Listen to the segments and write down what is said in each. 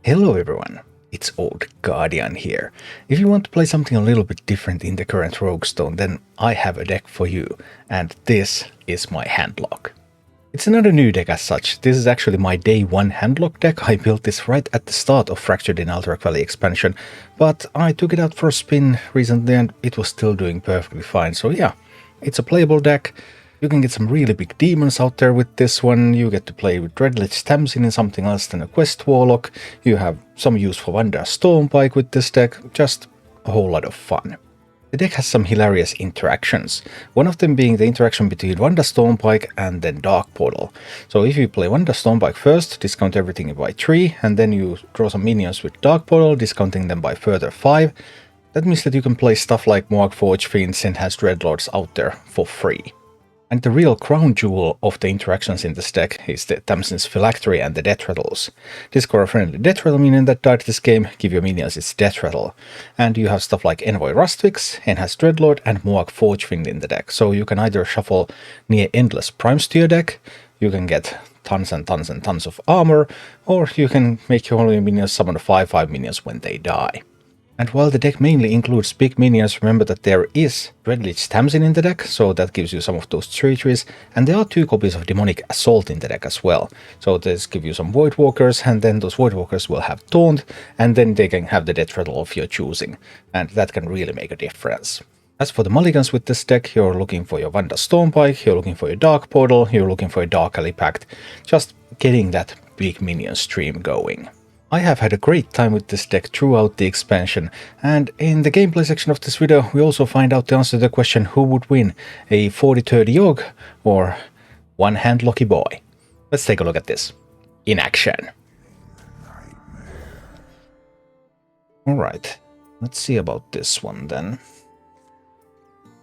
Hello everyone, it's Old Guardian here. If you want to play something a little bit different in the current Roguestone, then I have a deck for you, and this is my Handlock. It's another new deck as such. This is actually my day 1 Handlock deck. I built this right at the start of Fractured in Alterac Valley expansion, but I took it out for a spin recently and it was still doing perfectly fine. So yeah, it's a playable deck. You can get some really big demons out there with this one. You get to play with Dreadlich Tamsin and something else than a Quest Warlock. You have some use for Wanda Stormpike with this deck. Just a whole lot of fun. The deck has some hilarious interactions. One of them being the interaction between Wanda Stormpike and then Dark Portal. So if you play Wanda Stormpike first, discount everything by 3, and then you draw some minions with Dark Portal, discounting them by further 5. That means that you can play stuff like Morgforged Fiends and has Dreadlords out there for free. And the real crown jewel of the interactions in this deck is the Tamsin's Phylactery and the Death Rattles. Discard a friendly Death Rattle minion that died this game, give your minions its Death Rattle. And you have stuff like Envoy Rustvix, Enhanced Dreadlord, and Morgforged Fiend in the deck. So you can either shuffle near endless primes to your deck, you can get tons and tons and tons of armor, or you can make your only minions summon 5/5 minions when they die. And while the deck mainly includes big minions, remember that there is Dreadlich Tamsin in the deck, so that gives you some of those treacheries, and there are 2 copies of Demonic Assault in the deck as well. So this gives you some Voidwalkers, and then those Voidwalkers will have Taunt, and then they can have the Death Rattle of your choosing, and that can really make a difference. As for the mulligans with this deck, you're looking for your Wanda Stormpike, you're looking for your Dark Portal, you're looking for your Dark Alley Pact, just getting that big minion stream going. I have had a great time with this deck throughout the expansion, and in the gameplay section of this video we also find out the answer to the question who would win, a 40-30 Yogg or one Handlocky boy. Let's take a look at this in action. Alright, let's see about this one then.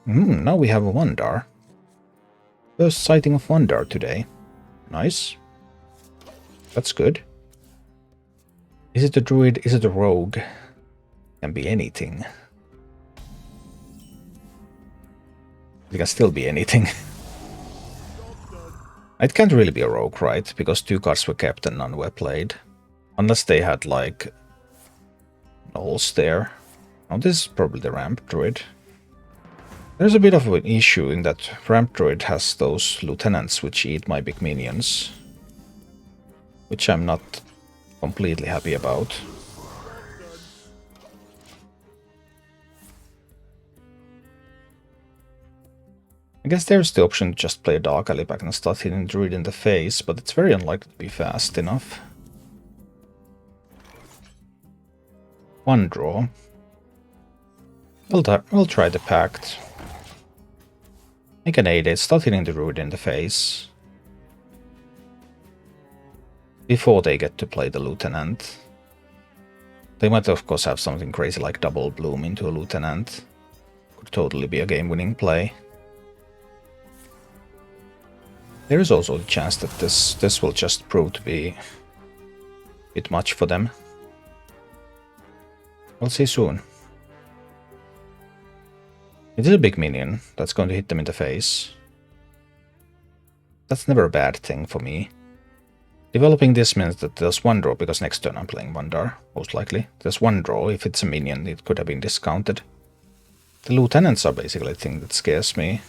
Now we have a Wandar. First sighting of Wandar today. Nice. That's good. Is it a druid? Is it a rogue? Can be anything. It can still be anything. It can't really be a rogue, right? Because 2 cards were kept and none were played. Unless they had, like, nulls there. Oh, this is probably the ramp druid. There's a bit of an issue in that ramp druid has those lieutenants which eat my big minions. Which I'm not completely happy about. I guess there's the option to just play a Dark Alley Pact and start hitting Druid in the face, but it's very unlikely to be fast enough. One draw. I'll try the Pact. Make an 8-8, start hitting the Druid in the face. Before they get to play the Lieutenant. They might of course have something crazy like double bloom into a Lieutenant. Could totally be a game-winning play. There is also the chance that this will just prove to be a bit much for them. We'll see soon. It is a big minion that's going to hit them in the face. That's never a bad thing for me. Developing this means that there's 1 draw, because next turn I'm playing Wandar, most likely. There's 1 draw. If it's a minion, it could have been discounted. The lieutenants are basically the thing that scares me.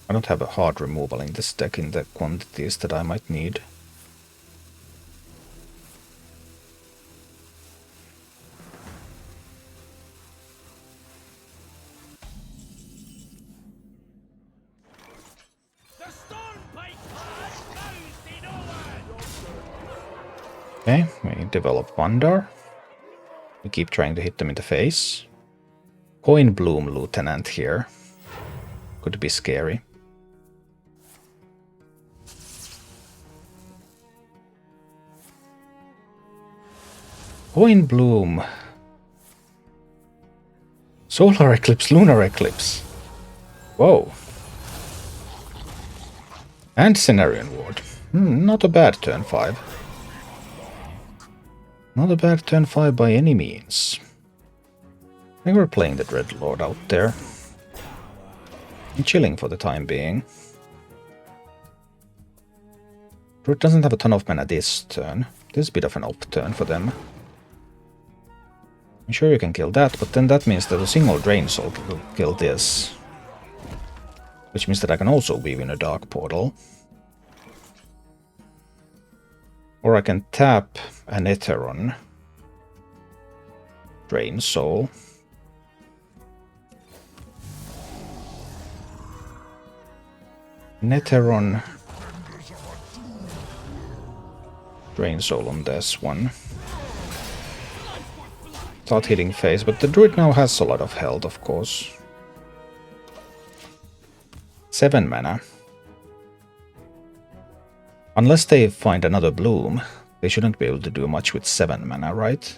I don't have a hard removal in this deck in the quantities that I might need. Okay, we develop Wandar. We keep trying to hit them in the face. Coin Bloom Lieutenant here. Could be scary. Coin Bloom. Solar Eclipse, Lunar Eclipse. Whoa. And Cenarian Ward. Not a bad turn 5. Not a bad turn 5 by any means. I think we're playing the Dreadlord out there. I'm chilling for the time being. Druid doesn't have a ton of mana this turn. This is a bit of an off turn for them. I'm sure you can kill that, but then that means that a single Drain Soul can kill this. Which means that I can also weave in a Dark Portal. Or I can tap an Etheron. Drain Soul. Netheron. Drain Soul on this one. Start hitting face, but the druid now has a lot of health, of course. 7 mana. Unless they find another bloom, they shouldn't be able to do much with 7 mana, right?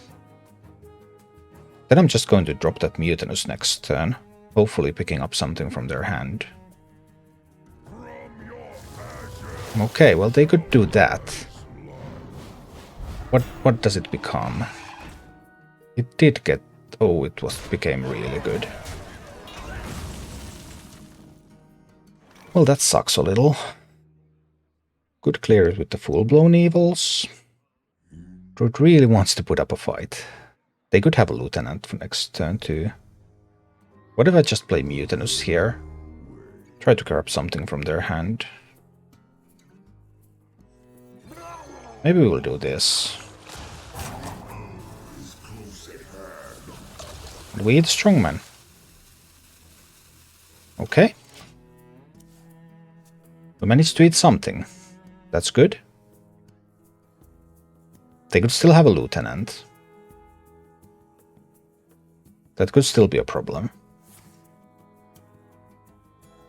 Then I'm just going to drop that Mutinous next turn, hopefully picking up something from their hand. Okay, well they could do that. What does it become? It did get... oh, it became really good. Well, that sucks a little. Could clear it with the full-blown evils. Druid really wants to put up a fight. They could have a Lieutenant for next turn too. What if I just play Mutinous here? Try to grab something from their hand. Maybe we'll do this. And we eat Strongman. Okay. We managed to eat something. That's good. They could still have a Lieutenant. That could still be a problem.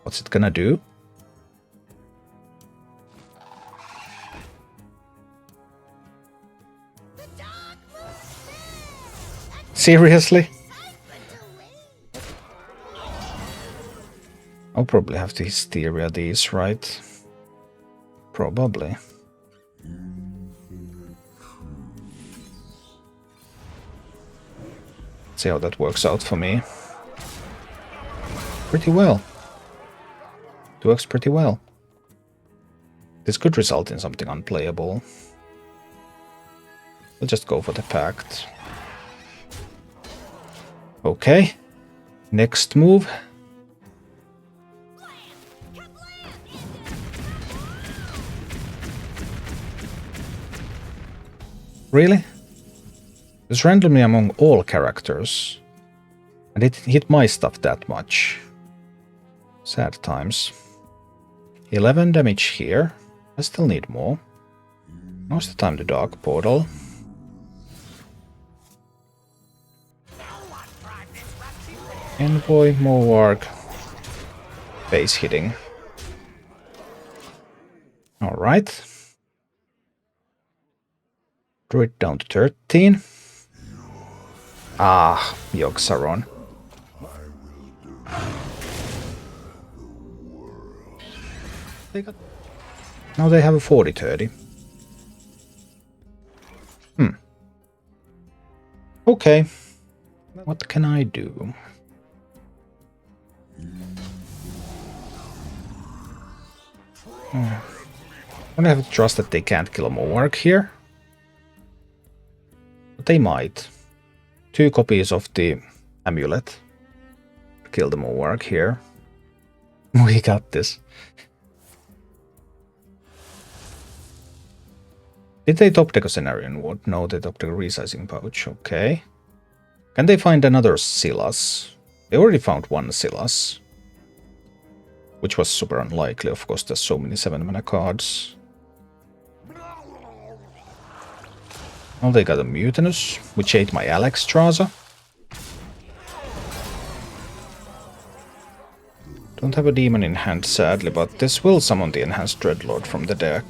What's it gonna do? Seriously? I'll probably have to Hysteria these, right? Probably. See how that works out for me. Pretty well. It works pretty well. This could result in something unplayable. We'll just go for the Pact. Okay. Next move. Really? It's randomly among all characters. And it hit my stuff that much. Sad times. 11 damage here. I still need more. Now's the time to Dark Portal. Envoy, Moarg. Base hitting. Alright. Druid down to 13. Ah, Yogg-Saron. Now they have a 40-30. Okay. What can I do? I'm gonna have to trust that they can't kill a Moarg here. But they might. 2 copies of the amulet. Kill the Moarg here. We got this. Did they top deck a Cenarion Ward? No, they top deck a Resizing Pouch. Okay. Can they find another Silas? They already found one Silas. Which was super unlikely, of course, there's so many 7-mana cards. Oh, they got a Mutinous, which ate my Alexstrasza. Don't have a demon in hand, sadly, but this will summon the Enhanced Dreadlord from the deck.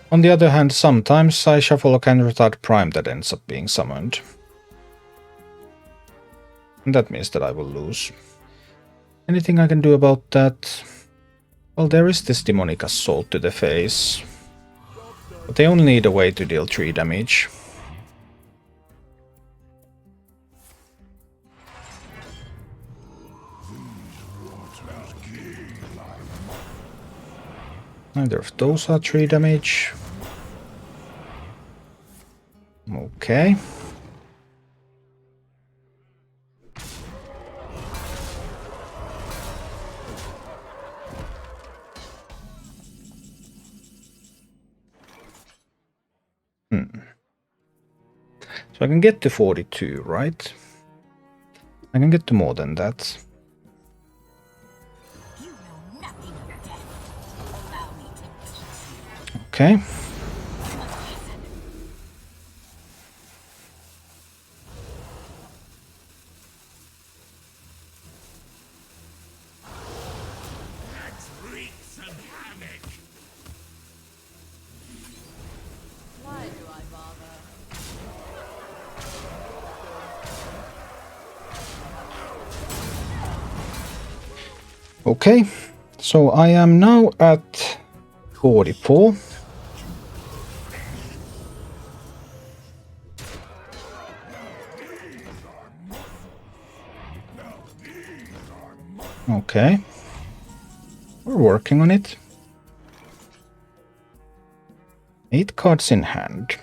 On the other hand, sometimes I shuffle a Canretard Prime that ends up being summoned. And that means that I will lose. Anything I can do about that? Well, there is this Demonic Assault to the face. But they only need a way to deal 3 damage. Neither of those are 3 damage. Okay. So I can get to 42, right? I can get to more than that. Okay. Okay, so I am now at 44. Okay, we're working on it. 8 cards in hand.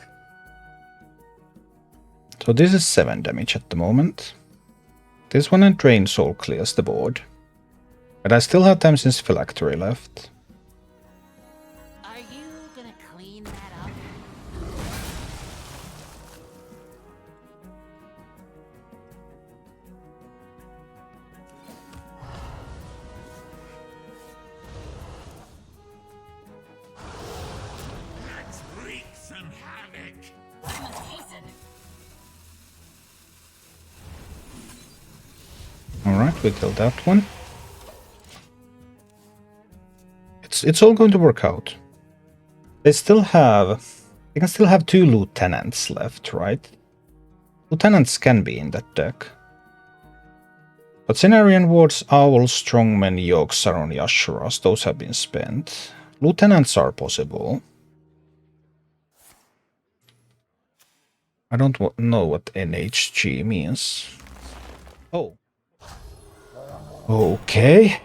So this is 7 damage at the moment. This one and Drain Soul clears the board. But I still have time since Phylactery left. Are you gonna clean that up? Let's wreak some havoc. I must hasten. Alright, we killed that one. It's all going to work out. They can still have 2 lieutenants left, right? Lieutenants can be in that deck. But Cenarian Wards, Owls, Strongmen, Yokes, Saron, Yashuras, those have been spent. Lieutenants are possible. I don't know what NHG means. Oh. Okay.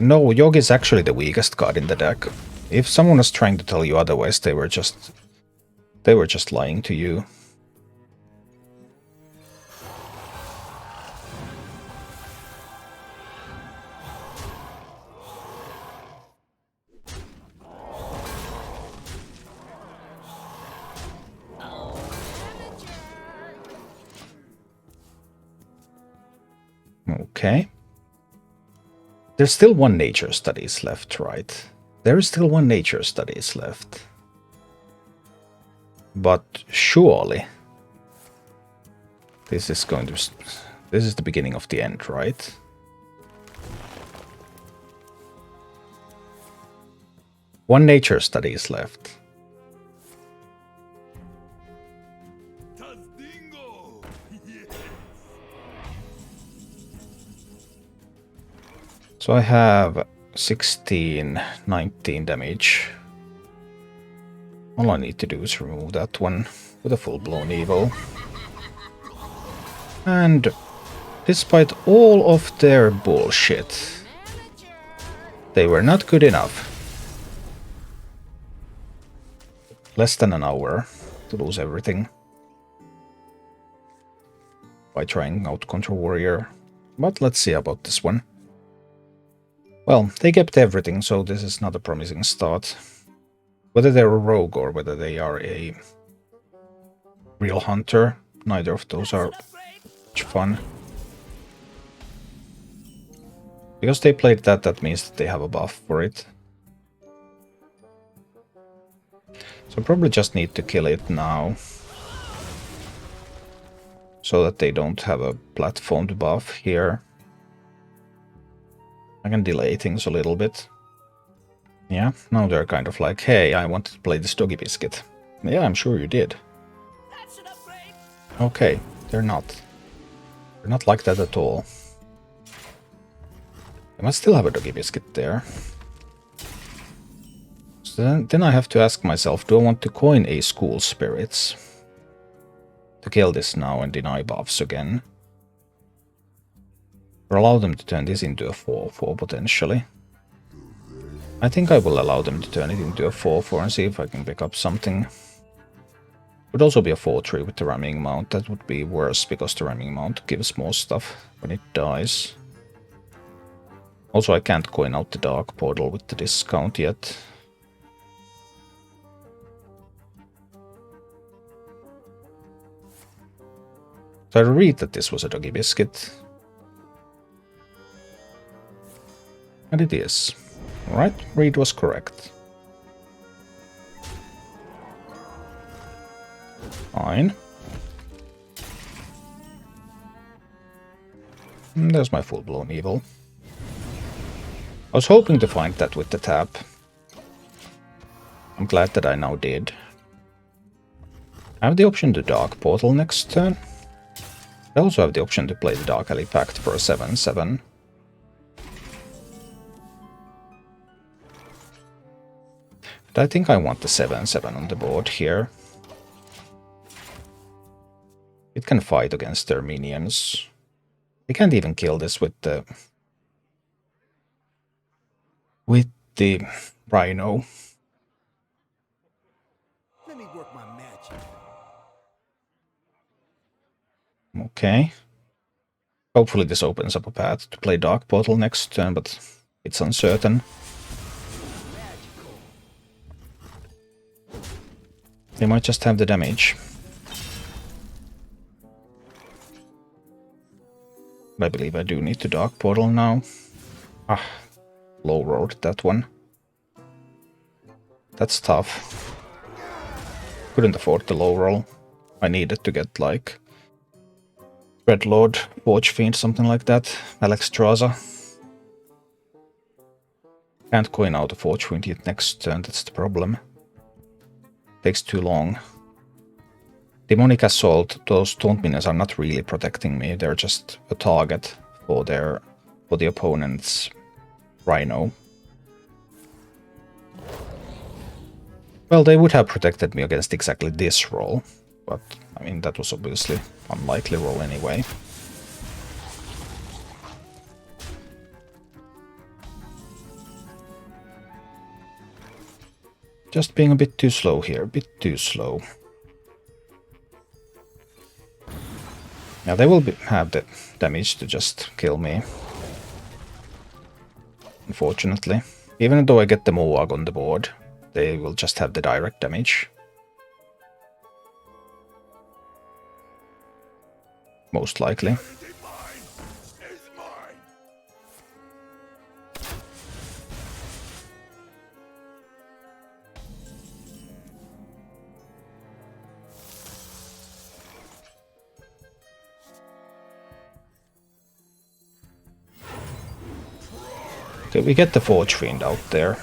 No, Yogg is actually the weakest card in the deck. If someone was trying to tell you otherwise, they were just lying to you. Okay. There's still 1 nature studies left, right? There is still 1 nature studies left. But surely this is the beginning of the end, right? One nature study is left. So I have 16, 19 damage. All I need to do is remove that one with a full-blown evil. And despite all of their bullshit, they were not good enough. Less than an hour to lose everything by trying out Control Warrior. But let's see about this one. Well, they kept everything, so this is not a promising start. Whether they're a rogue or whether they are a real hunter, neither of those are much fun. Because they played that, that means that they have a buff for it. So probably just need to kill it now. So that they don't have a platformed buff here. I can delay things a little bit. Yeah, now they're kind of like, hey, I wanted to play this Doggy Biscuit. Yeah, I'm sure you did. Okay, they're not. They're not like that at all. I must still have a Doggy Biscuit there. So then I have to ask myself, do I want to coin a School Spirits to kill this now and deny buffs again? Or allow them to turn this into a 4/4 potentially. I think I will allow them to turn it into a 4/4 and see if I can pick up something. Would also be a 4/3 with the ramming mount. That would be worse because the ramming mount gives more stuff when it dies. Also, I can't coin out the Dark Portal with the discount yet. So I read that this was a doggy biscuit. And it is. Alright, read was correct. Fine. There's my full-blown evil. I was hoping to find that with the tap. I'm glad that I now did. I have the option to Dark Portal next turn. I also have the option to play the Dark Alley Pact for a 7/7. But I think I want the 7/7 on the board here. It can fight against their minions. They can't even kill this with the Rhino. Let me work my magic. Okay. Hopefully this opens up a path to play Dark Portal next turn, but it's uncertain. They might just have the damage. I believe I do need to Dark Portal now. Ah, low rolled that one. That's tough. Couldn't afford the low roll. I needed to get like Dreadlord, Forge Fiend, something like that. Alexstrasza. Can't coin out a Forge Fiend yet next turn, that's the problem. Takes too long. Demonic Assault, those taunt minions are not really protecting me, they're just a target for the opponent's Rhino. Well, they would have protected me against exactly this roll, but I mean that was obviously unlikely roll anyway. Just being a bit too slow here, a bit too slow. Now they will have the damage to just kill me. Unfortunately. Even though I get the Moag on the board, they will just have the direct damage. Most likely. Okay, we get the Forge Fiend out there.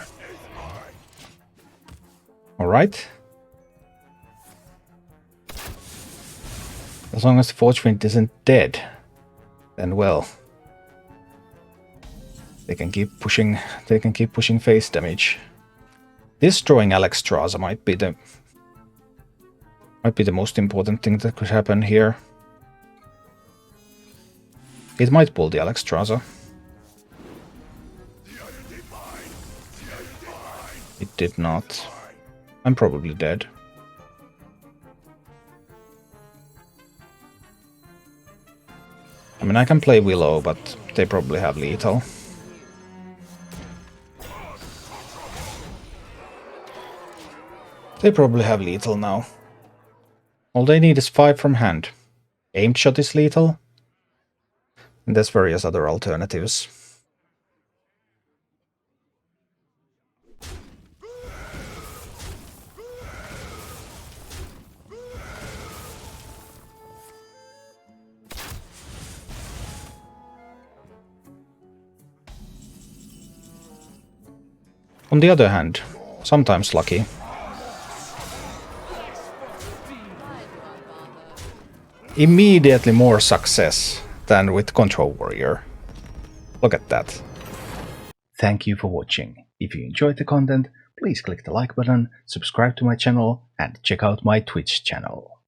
Alright. As long as the Forge Fiend isn't dead, then well. They can keep pushing face damage. Destroying Alexstrasza might be the most important thing that could happen here. It might pull the Alexstrasza. It did not. I'm probably dead. I mean, I can play Willow, but they probably have lethal. They probably have lethal now. All they need is 5 from hand. Aimed shot is lethal. And there's various other alternatives. On the other hand, sometimes lucky. Immediately more success than with Control Warrior. Look at that. Thank you for watching. If you enjoyed the content, please click the like button, subscribe to my channel, and check out my Twitch channel.